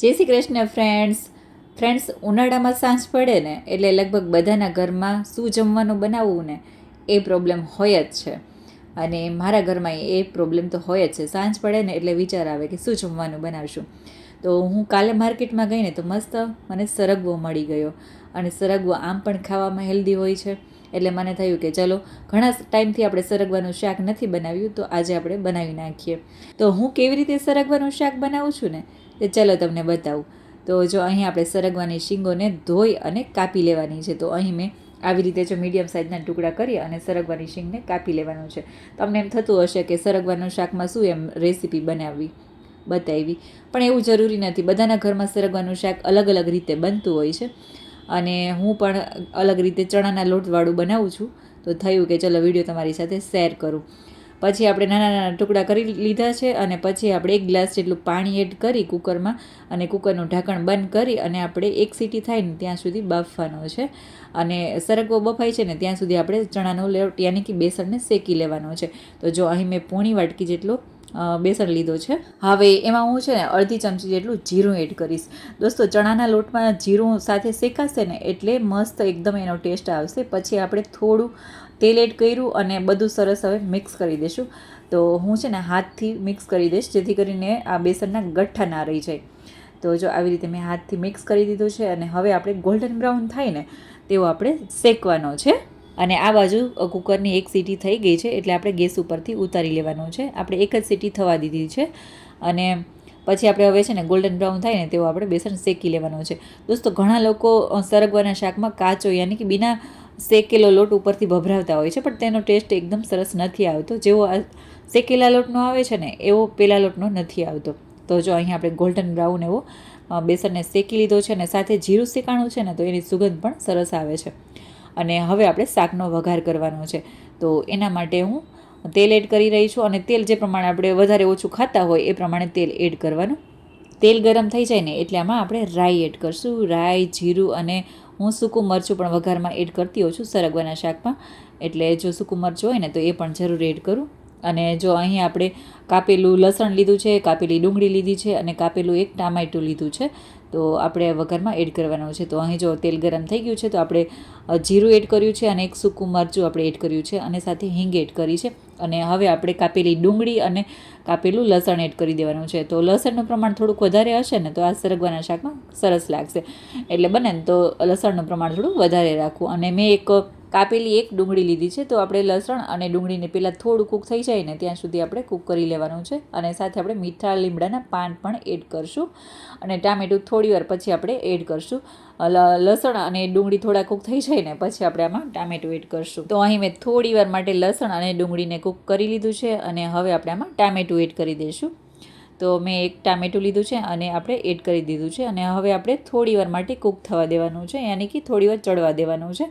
જય શ્રી કૃષ્ણ ફ્રેન્ડ્સ ઉનાળામાં સાંજ પડે ને એટલે લગભગ બધાના ઘરમાં શું જમવાનું બનાવવું ને એ પ્રોબ્લેમ હોય જ છે. અને મારા ઘરમાં એ પ્રોબ્લેમ તો હોય જ છે. સાંજ પડે ને એટલે વિચાર આવે કે શું જમવાનું બનાવશું. તો હું કાલે માર્કેટમાં ગઈ ને તો મસ્ત મને સરગવો મળી ગયો. અને સરગવો આમ પણ ખાવામાં હેલ્ધી હોય છે. એટલે મને થયું કે ચલો ઘણા ટાઈમથી આપણે સરગવાનું શાક નથી બનાવ્યું, તો આજે આપણે બનાવી નાખીએ. તો હું કેવી રીતે સરગવાનું શાક બનાવું છું ને તે ચલો તમને બતાવું. તો જો અહીં આપણે સરગવાની શીંગોને ધોઈ અને કાપી લેવાની છે. તો અહીં મેં આવી રીતે જો મીડિયમ સાઇઝના ટુકડા કરી અને સરગવાની શીંગને કાપી લેવાનું છે. તમને એમ થતું હશે કે સરગવાનું શાકમાં શું એમ રેસીપી બતાવી, પણ એવું જરૂરી નથી. બધાના ઘરમાં સરગવાનું શાક અલગ અલગ રીતે બનતું હોય છે. અને હું પણ અલગ રીતે ચણાના લોટવાળું બનાવું છું. તો થયું કે ચલો વિડીયો તમારી સાથે શેર કરું. પછી આપણે નાના નાના ટુકડા કરી લીધા છે અને પછી આપણે 1 ગ્લાસ જેટલું પાણી એડ કરી કુકરમાં અને કુકરનું ઢાંકણ બંધ કરી અને આપણે 1 સીટી થાય ને ત્યાં સુધી બાફવાનો છે. અને સરગવો બફાય છે ને ત્યાં સુધી આપણે ચણાનો લોટ યાની કે બેસનને શેકી લેવાનો છે. તો જો અહીં મેં પોણી વાટકી જેટલો બેસન લીધો છે. હવે એમાં હું છે ને અડધી ચમચી જેટલું જીરું એડ કરીશ. દોસ્તો, ચણાના લોટમાં જીરું સાથે શેકાશે ને એટલે મસ્ત એકદમ એનો ટેસ્ટ આવશે. પછી આપણે થોડું તેલ એડ કર્યું અને બધું સરસ હવે મિક્સ કરી દઈશું. તો હું છે ને હાથથી મિક્સ કરી દઈશ જેથી કરીને આ બેસનના ગઠ્ઠા ના રહી જાય. તો જો આવી રીતે મેં હાથથી મિક્સ કરી દીધું છે અને હવે આપણે ગોલ્ડન બ્રાઉન થાય ને તેવો આપણે શેકવાનો છે. અને આ બાજુ કુકરની 1 સીટી થઈ ગઈ છે એટલે આપણે ગેસ ઉપરથી ઉતારી લેવાનું છે. આપણે 1 જ સીટી થવા દીધી છે. અને પછી આપણે હવે છે ને ગોલ્ડન બ્રાઉન થાય ને તેવો આપણે બેસન શેકી લેવાનું છે. દોસ્તો, ઘણા લોકો સરગવાના શાકમાં કાચો યાની કે બિના શેકેલો લોટ ઉપરથી ભભરાવતા હોય છે, પણ તેનો ટેસ્ટ એકદમ સરસ નથી આવતો. જેવો આ શેકેલા લોટનો આવે છે ને એવો પેલા લોટનો નથી આવતો. તો જો અહીં આપણે ગોલ્ડન બ્રાઉન એવો બેસનને શેકી લીધો છે અને સાથે જીરું શેકાણું છે ને તો એની સુગંધ પણ સરસ આવે છે. અને હવે આપણે શાકનો વઘાર કરવાનો છે. તો એના માટે હું તેલ એડ કરી રહી છું. અને તેલ જે પ્રમાણે આપણે વધારે ઓછું ખાતા હોય એ પ્રમાણે તેલ એડ કરવાનું. તેલ ગરમ થઈ જાય ને એટલે આમાં આપણે રાઈ એડ કરશું. રાઈ, જીરું અને હું સૂકું મરચું પણ વઘારમાં એડ કરતી હોઉં છું સરગવાના શાકમાં. એટલે જો સૂકું મરચું હોય ને તો એ પણ જરૂર એડ કરું. અને જો અહીં આપણે કાપેલું લસણ લીધું છે, કાપેલી ડુંગળી લીધી છે અને કાપેલું 1 ટામેટું લીધું છે. તો આપણે વઘારમાં એડ કરવાનું છે. તો અહીં જો તેલ ગરમ થઈ ગયું છે તો આપણે જીરું એડ કર્યું છે અને 1 સૂકું મરચું આપણે એડ કર્યું છે અને સાથે હિંગ એડ કરી છે. અને હવે આપણે કાપેલી ડુંગળી અને કાપેલું લસણ એડ કરી દેવાનું છે. તો લસણનું પ્રમાણ થોડુંક વધારે હશે ને તો આ સરગવાના શાકમાં સરસ લાગશે. એટલે બને ને તો લસણનું પ્રમાણ થોડું વધારે રાખવું. અને મેં કાપેલી 1 ડુંગળી લીધી છે. તો આપણે લસણ અને ડુંગળીને પહેલાં થોડું કૂક થઈ જાય ને ત્યાં સુધી આપણે કૂક કરી લેવાનું છે. અને સાથે આપણે મીઠા લીમડાના પાન પણ એડ કરશું. અને ટામેટું થોડી વાર પછી આપણે એડ કરશું. લસણ અને ડુંગળી થોડા કૂક થઈ જાય ને પછી આપણે આમાં ટામેટું એડ કરશું. તો અહીં મેં થોડી વાર માટે લસણ અને ડુંગળીને કૂક કરી લીધું છે અને હવે આપણે આમાં ટામેટું એડ કરી દઈશું. તો મેં 1 ટામેટું લીધું છે અને આપણે એડ કરી દીધું છે. અને હવે આપણે થોડી વાર માટે કૂક થવા દેવાનું છે, યાની કે થોડી વાર ચડવા દેવાનું છે.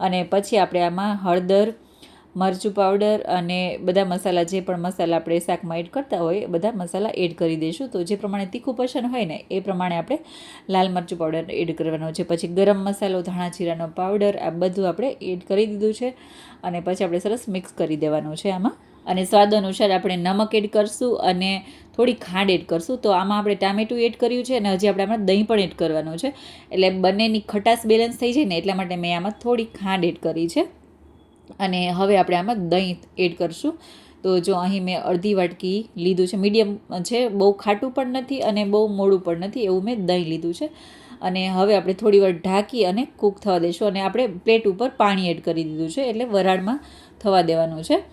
અને પછી આપણે આમાં હળદર, મરચું પાવડર અને બધા મસાલા, જે પણ મસાલા આપણે શાકમાં એડ કરતા હોય એ બધા મસાલા એડ કરી દઈશું. તો જે પ્રમાણે તીખું પસંદ હોય ને એ પ્રમાણે આપણે લાલ મરચું પાવડર એડ કરવાનો છે. પછી ગરમ મસાલો, ધાણા જીરાનો પાવડર, આ બધું આપણે એડ કરી દીધું છે. અને પછી આપણે સરસ મિક્સ કરી દેવાનું છે આમાં. અને સ્વાદ અનુસાર આપણે નમક એડ કરશું અને થોડી ખાંડ એડ કરશું. તો આમાં આપણે ટામેટું એડ કર્યું છે અને હજી આપણે આમાં દહીં પણ એડ કરવાનું છે. એટલે બંનેની ખટાશ બેલેન્સ થઈ જાય ને એટલા માટે મેં આમાં થોડી ખાંડ એડ કરી છે. અને હવે આપણે આમાં દહીં એડ કરશું. તો જો અહીં મેં અડધી વાટકી લીધું છે, મીડિયમ છે, બહુ ખાટું પણ નથી અને બહુ મોડું પણ નથી એવું મેં દહીં લીધું છે. અને હવે આપણે થોડી વાર ઢાંકી અને કૂક થવા દઈશું. અને આપણે પ્લેટ ઉપર પાણી એડ કરી દીધું છે એટલે વરાળમાં થવા દેવાનું છે.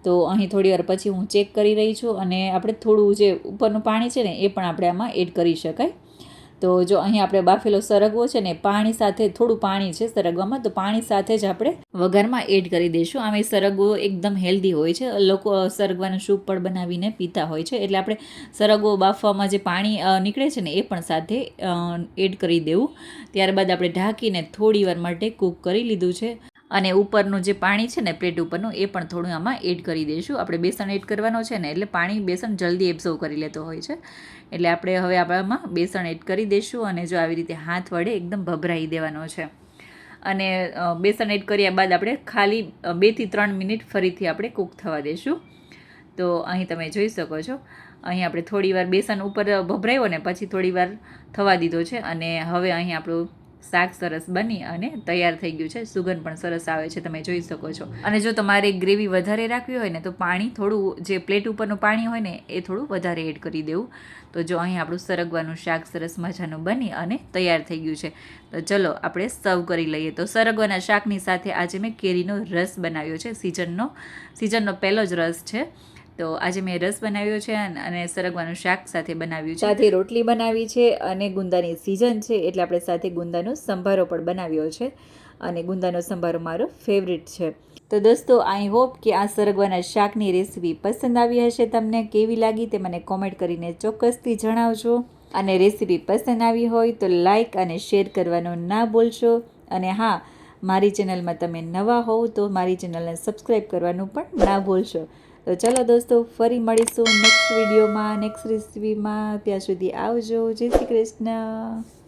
તો અહીં થોડી વાર પછી હું ચેક કરી રહી છું અને આપણે થોડું જે ઉપરનું પાણી છે ને એ પણ આપણે આમાં એડ કરી શકાય. તો જો અહીં આપણે બાફેલો સરગવો છે ને પાણી સાથે, થોડું પાણી છે સરગવામાં, તો પાણી સાથે જ આપણે વઘારમાં એડ કરી દઈશું. આમ એ સરગવો એકદમ હેલ્ધી હોય છે. લોકો સરગવાનું સૂપ પણ બનાવીને પીતા હોય છે. એટલે આપણે સરગવો બાફવામાં જે પાણી નીકળે છે ને એ પણ સાથે એડ કરી દેવું. ત્યારબાદ આપણે ઢાંકીને થોડી વાર માટે કૂક કરી લીધું છે. અને ઉપરનું જે પાણી છે ને પ્લેટ ઉપરનું એ પણ થોડું આમાં એડ કરી દઈશું. આપણે બેસન એડ કરવાનો છે ને એટલે પાણી બેસન જલ્દી એબ્ઝોર્વ કરી લેતો હોય છે. એટલે આપણે હવે આમાં બેસન એડ કરી દઈશું અને જો આવી રીતે હાથ વડે એકદમ ભભરાઈ દેવાનો છે. અને બેસન એડ કર્યા બાદ આપણે ખાલી 2 થી 3 મિનિટ ફરીથી આપણે કૂક થવા દઈશું. તો અહીં તમે જોઈ શકો છો અહીં આપણે થોડીવાર બેસન ઉપર ભભરાયો ને પછી થોડીવાર થવા દીધો છે અને હવે અહીં આપણું શાક સરસ બની અને તૈયાર થઈ ગયું છે. સુગંધ પણ સરસ આવે છે, તમે જોઈ શકો છો. અને જો તમારે ગ્રેવી વધારે રાખવી હોય ને તો પાણી થોડું, જે પ્લેટ ઉપરનું પાણી હોય ને એ થોડું વધારે એડ કરી દેવું. તો જો અહીં આપણું સરગવાનું શાક સરસ મજાનું બની અને તૈયાર થઈ ગયું છે. તો ચલો આપણે સર્વ કરી લઈએ. તો સરગવાના શાકની સાથે આજે મેં કેરીનો રસ બનાવ્યો છે. સિઝનનો પહેલો જ રસ છે. તો આજે મેં રસ બનાવ્યો છે અને સરગવાનું શાક સાથે બનાવ્યું છે. સાથે રોટલી બનાવી છે અને ગુંદાની સિઝન છે એટલે આપણે સાથે ગુંદાનો સંભારો પણ બનાવ્યો છે અને ગુંદાનો સંભારો મારો ફેવરિટ છે. તો દોસ્તો, આઈ હોપ કે આ સરગવાના શાકની રેસીપી પસંદ આવી હશે. તમને કેવી લાગી તે મને કોમેન્ટ કરીને ચોક્કસથી જણાવજો. અને રેસીપી પસંદ આવી હોય તો લાઈક અને શેર કરવાનું ના ભૂલશો. અને હા, મારી ચેનલમાં તમે નવા હોવ તો મારી ચેનલને સબસ્ક્રાઈબ કરવાનું પણ ના ભૂલશો. તો ચલો દોસ્તો, ફરી મળીશું નેક્સ્ટ વિડીયોમાં, નેક્સ્ટ રેસીપીમાં. ત્યાં સુધી આવજો. જય શ્રી કૃષ્ણ.